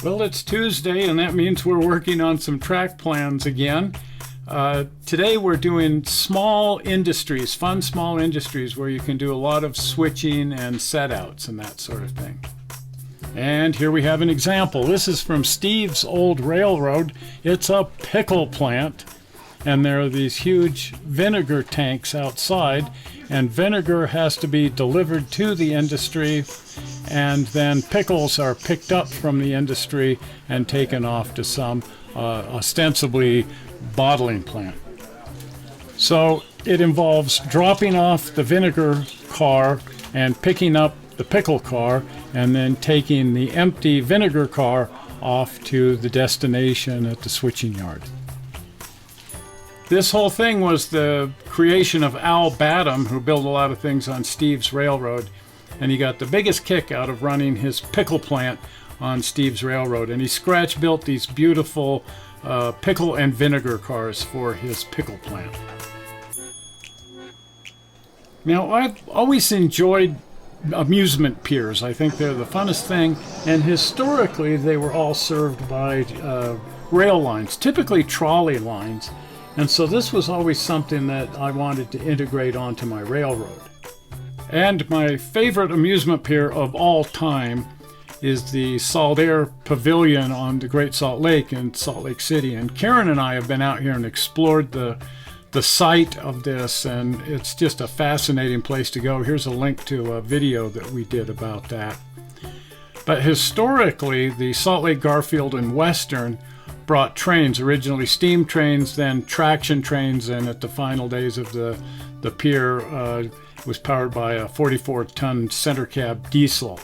Well, it's Tuesday, and that means we're working on some track plans again. Today we're doing small industries, fun small industries where you can do a lot of switching and setouts and that sort of thing. And here we have an example. This is from Steve's old railroad. It's a pickle plant, and there are these huge vinegar tanks outside, and vinegar has to be delivered to the industry, and then pickles are picked up from the industry and taken off to some ostensibly bottling plant. So it involves dropping off the vinegar car and picking up the pickle car, and then taking the empty vinegar car off to the destination at the switching yard. This whole thing was the creation of Al Badham, who built a lot of things on Steve's railroad, and he got the biggest kick out of running his pickle plant on Steve's railroad, and he scratch built these beautiful pickle and vinegar cars for his pickle plant. Now, I've always enjoyed amusement piers. I think they're the funnest thing, and historically they were all served by rail lines, typically trolley lines, and so this was always something that I wanted to integrate onto my railroad. And my favorite amusement pier of all time is the Saltair Pavilion on the Great Salt Lake in Salt Lake City, and Karen and I have been out here and explored the site of this, and it's just a fascinating place to go. Here's a link to a video that we did about that. But historically, the Salt Lake, Garfield and Western brought trains, originally steam trains, then traction trains, and at the final days of the pier was powered by a 44-ton center cab diesel.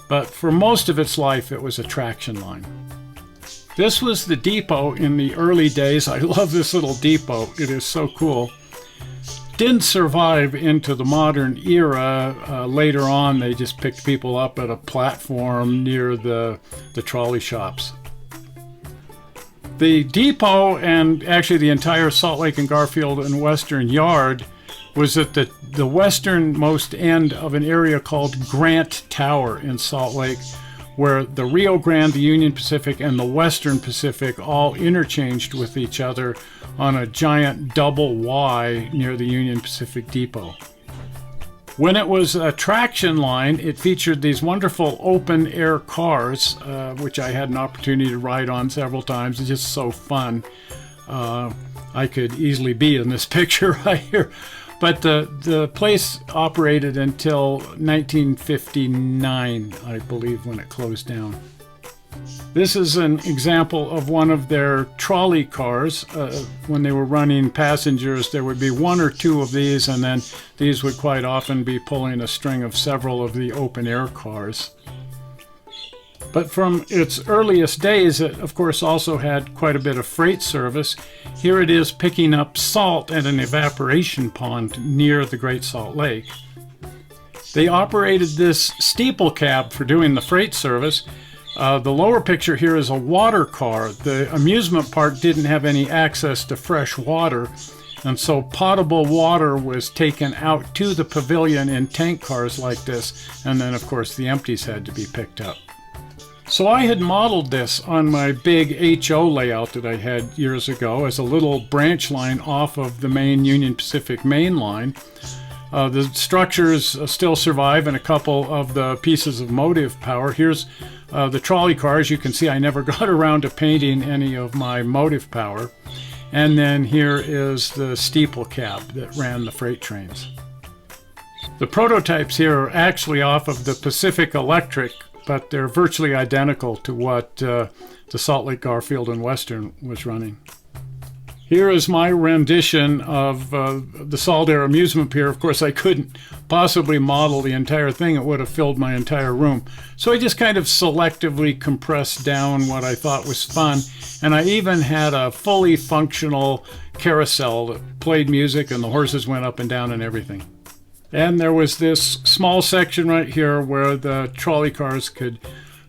But for most of its life, it was a traction line. This was the depot in the early days. I love this little depot. It is so cool. Didn't survive into the modern era. Later on, they just picked people up at a platform near the trolley shops. The depot, and actually the entire Salt Lake and Garfield and Western yard, was at the westernmost end of an area called Grant Tower in Salt Lake, where the Rio Grande, the Union Pacific, and the Western Pacific all interchanged with each other on a giant double Y near the Union Pacific Depot. When it was a traction line, it featured these wonderful open-air cars, which I had an opportunity to ride on several times. It's just so fun. I could easily be in this picture right here. But the place operated until 1959, I believe, when it closed down. This is an example of one of their trolley cars. When they were running passengers, there would be one or two of these, and then these would quite often be pulling a string of several of the open-air cars. But from its earliest days, it of course also had quite a bit of freight service. Here it is picking up salt at an evaporation pond near the Great Salt Lake. They operated this steeple cab for doing the freight service. The lower picture here is a water car. The amusement park didn't have any access to fresh water, and so potable water was taken out to the pavilion in tank cars like this, and then of course the empties had to be picked up. So I had modeled this on my big HO layout that I had years ago as a little branch line off of the main Union Pacific main line. The structures still survive, and a couple of the pieces of motive power. Here's the trolley cars. You can see I never got around to painting any of my motive power. And then here is the steeple cab that ran the freight trains. The prototypes here are actually off of the Pacific Electric, but they're virtually identical to what the Salt Lake, Garfield and Western was running. Here is my rendition of the Saltair amusement pier. Of course, I couldn't possibly model the entire thing. It would have filled my entire room. So I just kind of selectively compressed down what I thought was fun. And I even had a fully functional carousel that played music, and the horses went up and down and everything. And there was this small section right here where the trolley cars could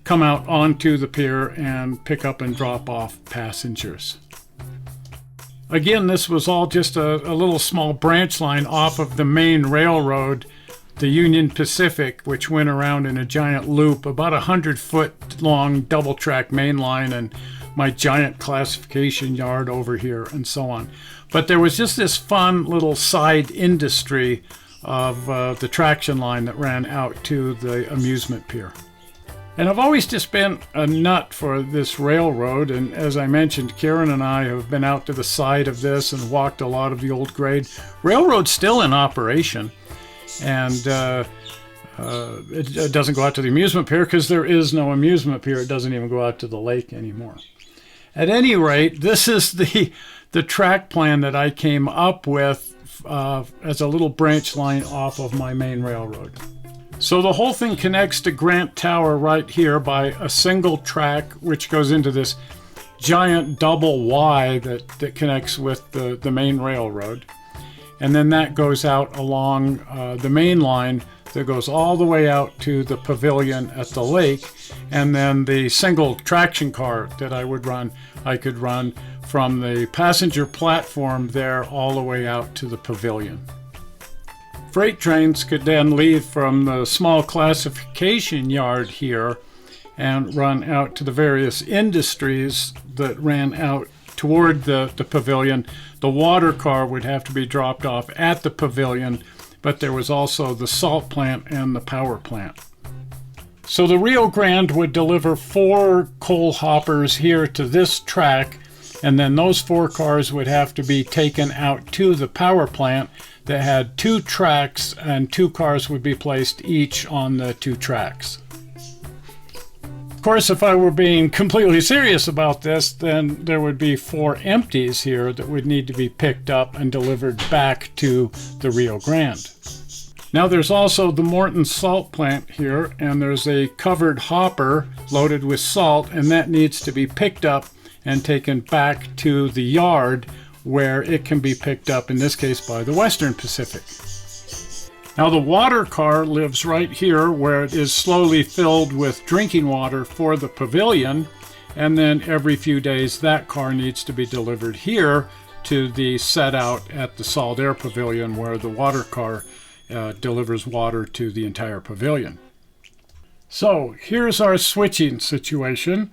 come out onto the pier and pick up and drop off passengers. Again, this was all just a little small branch line off of the main railroad the Union Pacific, which went around in a giant loop, about 100-foot long double-track main line, and my giant classification yard over here, and so on. But there was just this fun little side industry of the traction line that ran out to the amusement pier. And I've always just been a nut for this railroad, and as I mentioned, Karen and I have been out to the side of this and walked a lot of the old grade. Railroad's still in operation, and it doesn't go out to the amusement pier because there is no amusement pier. It doesn't even go out to the lake anymore. At any rate, this is the track plan that I came up with as a little branch line off of my main railroad. So the whole thing connects to Grant Tower right here by a single track, which goes into this giant double Y that connects with the main railroad. And then that goes out along the main line that goes all the way out to the pavilion at the lake. And then the single traction car that I could run from the passenger platform there all the way out to the pavilion. Freight trains could then leave from the small classification yard here and run out to the various industries that ran out toward the pavilion. The water car would have to be dropped off at the pavilion, but there was also the salt plant and the power plant. So the Rio Grande would deliver 4 coal hoppers here to this track, and then those 4 cars would have to be taken out to the power plant that had 2 tracks, and 2 cars would be placed each on the 2 tracks. Of course, if I were being completely serious about this, then there would be 4 empties here that would need to be picked up and delivered back to the Rio Grande. Now there's also the Morton Salt Plant here, and there's a covered hopper loaded with salt, and that needs to be picked up and taken back to the yard where it can be picked up, in this case by the Western Pacific. Now the water car lives right here where it is slowly filled with drinking water for the pavilion, and then every few days that car needs to be delivered here to the setout at the Saltair Pavilion, where the water car delivers water to the entire pavilion. So here's our switching situation.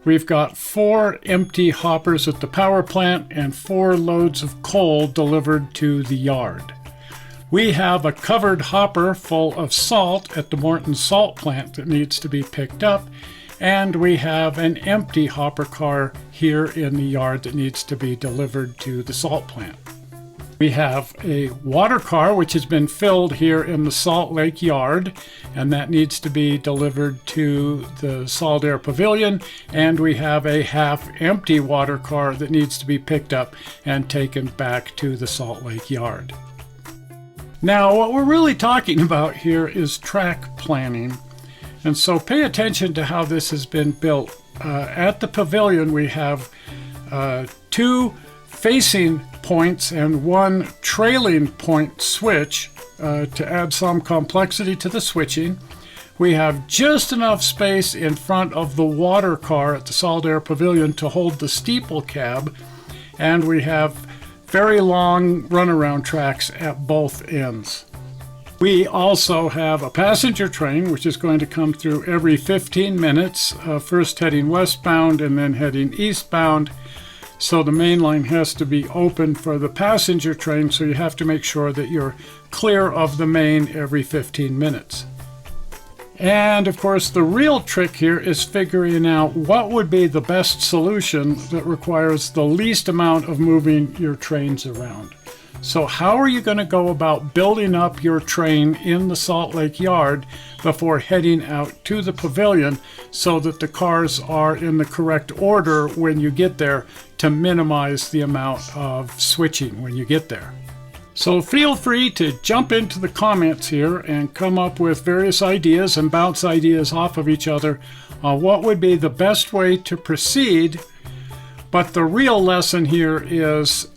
We've got 4 empty hoppers at the power plant and 4 loads of coal delivered to the yard. We have a covered hopper full of salt at the Morton Salt Plant that needs to be picked up, and we have an empty hopper car here in the yard that needs to be delivered to the salt plant. We have a water car which has been filled here in the Salt Lake yard, and that needs to be delivered to the Saltair Pavilion, and we have a half-empty water car that needs to be picked up and taken back to the Salt Lake yard. Now, what we're really talking about here is track planning, and so pay attention to how this has been built. At the pavilion, we have 2 facing points and 1 trailing point switch to add some complexity to the switching. We have just enough space in front of the water car at the Saltair Pavilion to hold the steeple cab, and we have very long runaround tracks at both ends. We also have a passenger train which is going to come through every 15 minutes, first heading westbound and then heading eastbound. So the main line has to be open for the passenger train, so you have to make sure that you're clear of the main every 15 minutes. And of course, the real trick here is figuring out what would be the best solution that requires the least amount of moving your trains around. So how are you going to go about building up your train in the Salt Lake yard before heading out to the pavilion so that the cars are in the correct order when you get there to minimize the amount of switching when you get there? So feel free to jump into the comments here and come up with various ideas and bounce ideas off of each other on what would be the best way to proceed. But the real lesson here is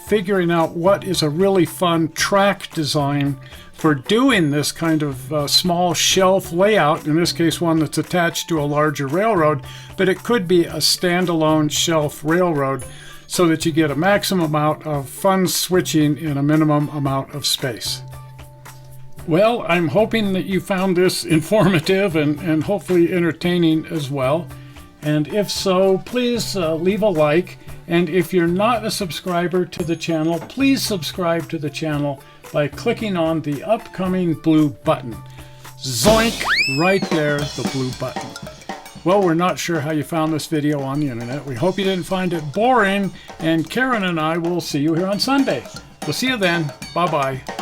figuring out what is a really fun track design for doing this kind of small shelf layout, in this case one that's attached to a larger railroad, but it could be a standalone shelf railroad so that you get a maximum amount of fun switching in a minimum amount of space. Well, I'm hoping that you found this informative and hopefully entertaining as well. And if so, please leave a like. And if you're not a subscriber to the channel, please subscribe to the channel by clicking on the upcoming blue button. Zoink! Right there, the blue button. Well, we're not sure how you found this video on the internet. We hope you didn't find it boring. And Karen and I will see you here on Sunday. We'll see you then. Bye-bye.